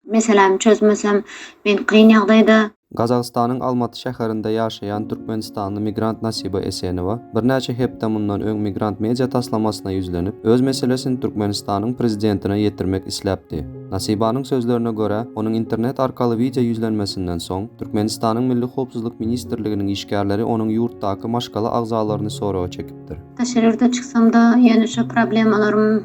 meselemi çözmesem men kıyın ýagdaýda. Gazagystanyň Almaty şäherinde ýaşaýan Türkmenistanly migrant Nasiba Esenowa bir näçe hepde mundan öň migrant media taslamasyna ýüzlenip, öz meselesini Türkmenistanyň prezidentine ýetirmek isläpdi. Nasibanyň sözlerine görä, onuň internet arkaly video ýüzlenmesinden soň Türkmenistanyň Milli Howpsuzlyk Ministrliginiň işgärleri onuň ýurtdaky maşgala agzalaryny soraga çekipdir. Taşererde çıksam da ýene şu problemalarym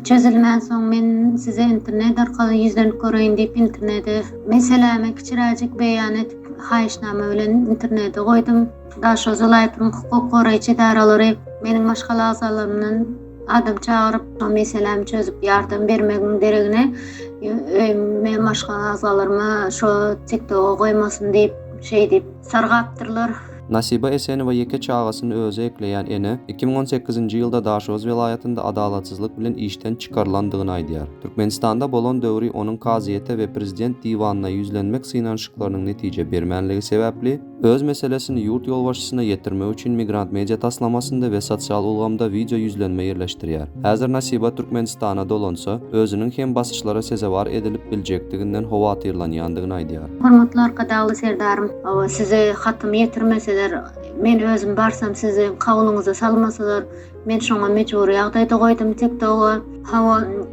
çözülmän soň men size internet arkaly ýüzlenip göreýin diýip internete meselemi kiçiräjik beýan etip haýyşnama bilen internete goýdum. Daha şu zolaýtym hukuk goraýçy daralary meniň maşgala agzalarymdan adam çağırıp o meselemi çözüp yardım bermegiň deregine men maşgala agzalaryma şu TikTok'a goýmasyn diýip diýip sargapdyrlar. Nasiba Esenowa ýeke çağasyny özü ekleýän ene 2018-nji ýylda Daşoz welaýatynda adalatsyzlyk bilen işden çykarlandygyny aýdýar. Türkmenistanda bolan döwri onuň kaziýete we prezident diwanyna ýüzlenmek synanşyklarynyň netije bermänligi sebäpli öz meselesini ýurt ýolbaşçysyna ýetirmek üçin migrant media taslamasynda we sosial ulgamda video ýüzlenme ýerleşdirýär. Häzir Nasiba Türkmenistana dolansa, özüniň hem basışlara sezewar edilip biljekdiginden howatyrlanýandygyny aýdýar. Hormatly arkadaşlar, serdarym, size hatym ýetirmeseler, men özüm barsam sizi kawuluňyza salmasalar, men şoňa mejburi ýagdaýda goýdum TikTok'a.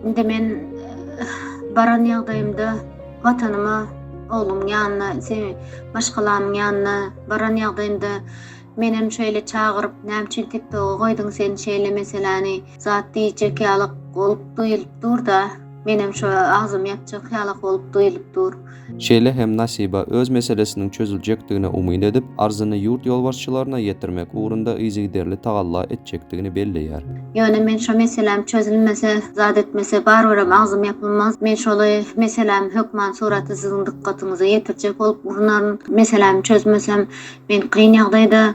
Inde men baran ýagdaýymda watanyma, oğlum ýanyna, başgalarymyň ýanyna baran ýagdaýymda menem şeýle çağıryp, näme TikTok'a goýdyň sen şeýle meseleni zat diýjek ýalyk bolup duýulyp dur da, menem şu agzym ýatjak ýalyk bolup duýulyp dur. Şeýle hem Nasiba öz meselesiniň çözüljekdigine umyt edip, arzyny ýurt ýolbaşçylaryna ýetirmek ugrunda yzygiderli tagalla etjekdigini belleýär. Ýöne men şu meselem çözülmese, zat etmese barbarym agzym ýapylmaz. Men şoly meselem hökman suraty siziň dikkatiňize ýetirjek bolup, bunlaryň meselemi çözmesem men kıyın ýagdaýda